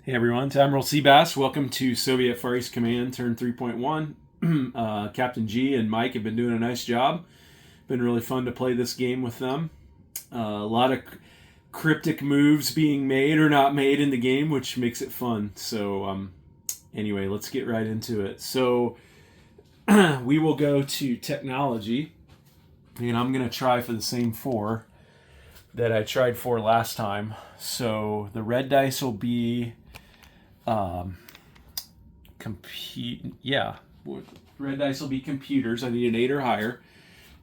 Hey everyone, it's Admiral Seabass. Welcome to Soviet Far East Command, turn 3.1. Captain G and Mike have been doing a nice job. Been really fun to play this game with them. A lot of cryptic moves being made or not made in the game, which makes it fun. So, anyway, let's get right into it. So, we will go to technology, and I'm going to try for the same four that I tried for last time. So, the red dice will be red dice will be computers. I need an 8 or higher.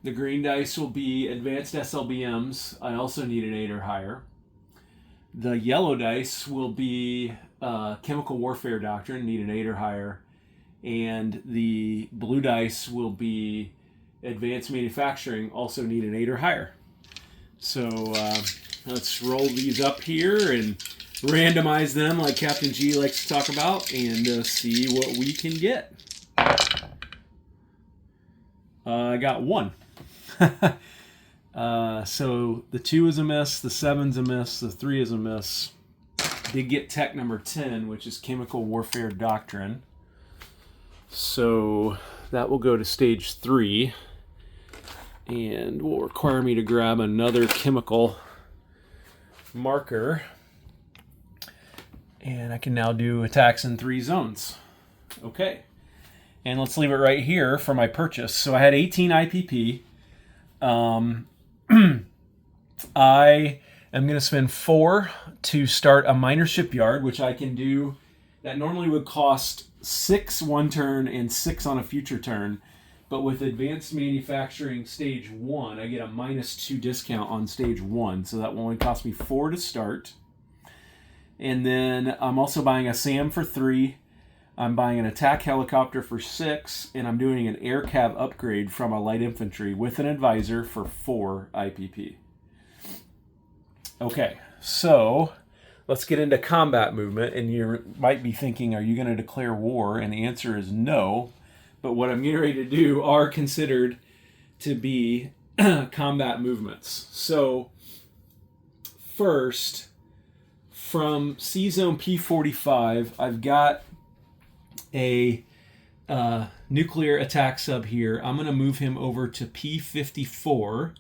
The green dice will be advanced SLBMs. I also need an 8 or higher. The yellow dice will be chemical warfare doctrine. Need an 8 or higher. And the blue dice will be advanced manufacturing. Also need an 8 or higher. So let's roll these up here and randomize them like Captain G likes to talk about and see what we can get. I got 1. So the 2 is a miss, the 7's a miss, the 3 is a miss. Did get tech number 10, which is chemical warfare doctrine. So that will go to stage 3 and will require me to grab another chemical marker. And I can now do attacks in 3 zones. Okay. And let's leave it right here for my purchase. So I had 18 IPP. I am going to spend 4 to start a minor shipyard, which I can do. That normally would cost 6 one turn and 6 on a future turn. But with advanced manufacturing stage 1, I get a -2 discount on stage 1. So that will only cost me 4 to start. And then I'm also buying a SAM for 3. I'm buying an attack helicopter for 6. And I'm doing an air cav upgrade from a light infantry with an advisor for 4 IPP. Okay, so let's get into combat movement. And you might be thinking, are you going to declare war? And the answer is no. But what I'm getting ready to do are considered to be combat movements. So first, from C-Zone P45, I've got a nuclear attack sub here. I'm going to move him over to P54,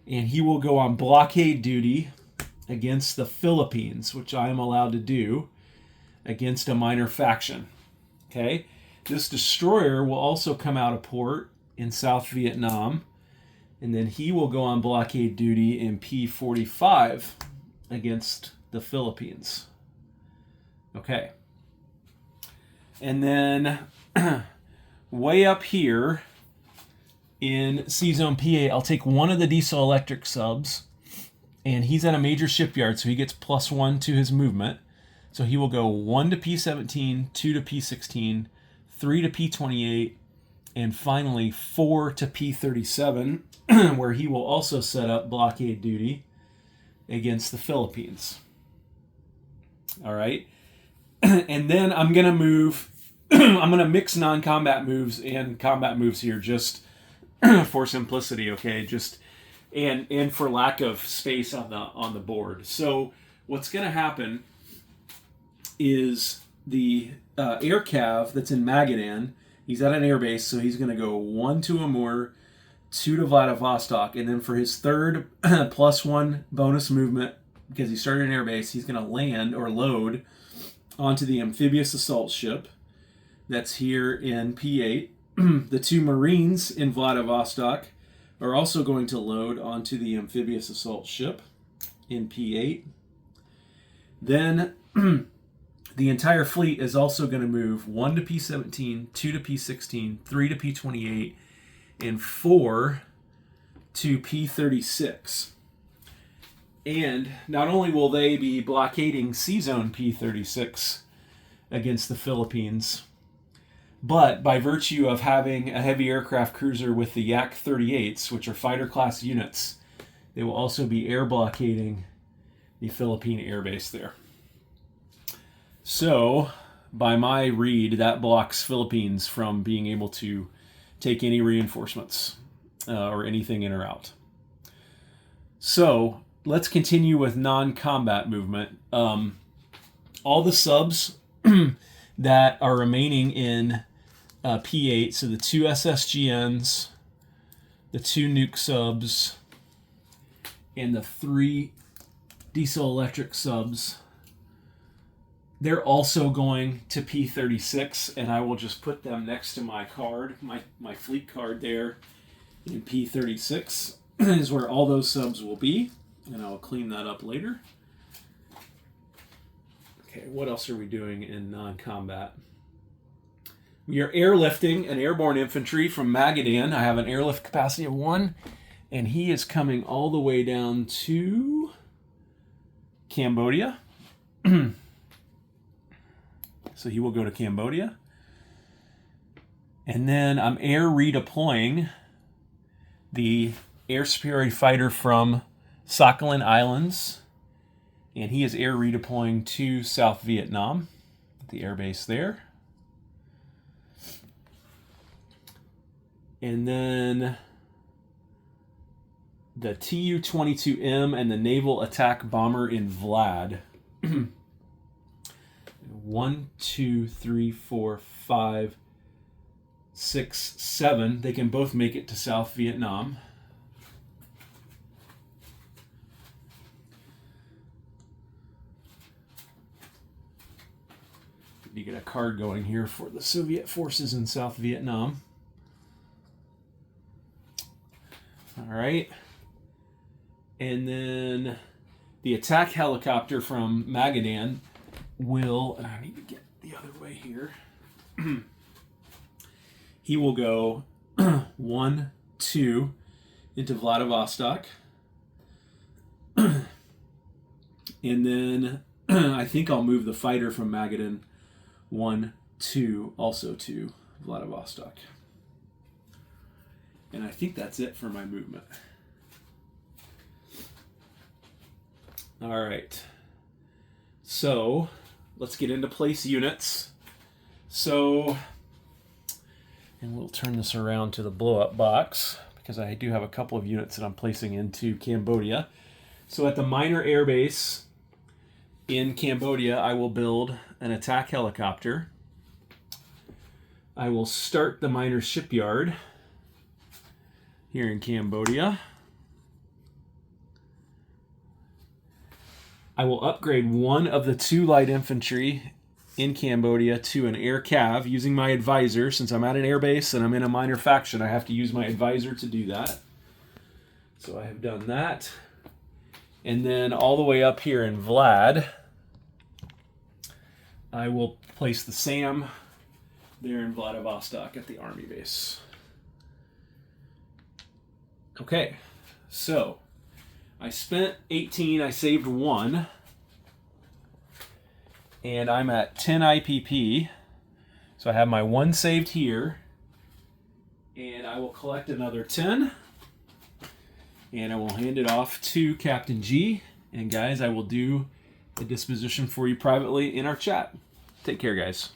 and he will go on blockade duty against the Philippines, which I am allowed to do against a minor faction. Okay? This destroyer will also come out of port in South Vietnam, and then he will go on blockade duty in P45 against the Philippines. Okay. And then way up here in C-Zone PA, I'll take one of the diesel electric subs, and he's at a major shipyard, so he gets +1 to his movement. So he will go 1 to P17, 2 to P16, 3 to P28, and finally 4 to P37, where he will also set up blockade duty against the Philippines. All right. And then I'm going to move, I'm going to mix non-combat moves and combat moves here just for simplicity, okay? Just and for lack of space on the board. So what's going to happen is the air cav that's in Magadan, he's at an airbase, so he's going to go 1 to Amur, 2 to Vladivostok, and then for his third +1 bonus movement, because he started an airbase, he's going to land or load onto the amphibious assault ship that's here in P8. The 2 Marines in Vladivostok are also going to load onto the amphibious assault ship in P8. Then the entire fleet is also going to move 1 to P17, 2 to P16, 3 to P28, and 4 to P36. And not only will they be blockading C-Zone P36 against the Philippines, but by virtue of having a heavy aircraft cruiser with the Yak-38s, which are fighter class units, they will also be air blockading the Philippine airbase there. So, by my read, that blocks Philippines from being able to take any reinforcements or anything in or out. So, let's continue with non-combat movement. all the subs that are remaining in P8, so the 2 SSGNs, the 2 nuke subs, and the 3 diesel electric subs, they're also going to P36, and I will just put them next to my card, my fleet card there in P36 is where all those subs will be, and I'll clean that up later. Okay, what else are we doing in non-combat? We are airlifting an airborne infantry from Magadan. I have an airlift capacity of 1, and he is coming all the way down to Cambodia. So he will go to Cambodia. And then I'm air redeploying the air superiority fighter from Sakhalin Islands, and he is air redeploying to South Vietnam, the air base there. And then the Tu-22M and the naval attack bomber in Vlad. 1, 2, 3, 4, 5, 6, 7. They can both make it to South Vietnam. You get a card going here for the Soviet forces in South Vietnam. All right. And then the attack helicopter from Magadan will, and I need to get the other way here. He will go 1, 2 into Vladivostok. And then I think I'll move the fighter from Magadan 1, 2 also to Vladivostok. And I think that's it for my movement. All right. So let's get into place units. So, and we'll turn this around to the blow-up box because I do have a couple of units that I'm placing into Cambodia. So at the minor air base in Cambodia, I will build an attack helicopter. I will start the minor shipyard here in Cambodia. I will upgrade one of the 2 light infantry in Cambodia to an air cav using my advisor. Since I'm at an air base and I'm in a minor faction, I have to use my advisor to do that. So I have done that. And then all the way up here in Vlad, I will place the SAM there in Vladivostok at the army base. Okay, so I spent 18, I saved 1, and I'm at 10 IPP. So I have my 1 saved here, and I will collect another 10, and I will hand it off to Captain G. And guys, I will do a disposition for you privately in our chat. Take care, guys.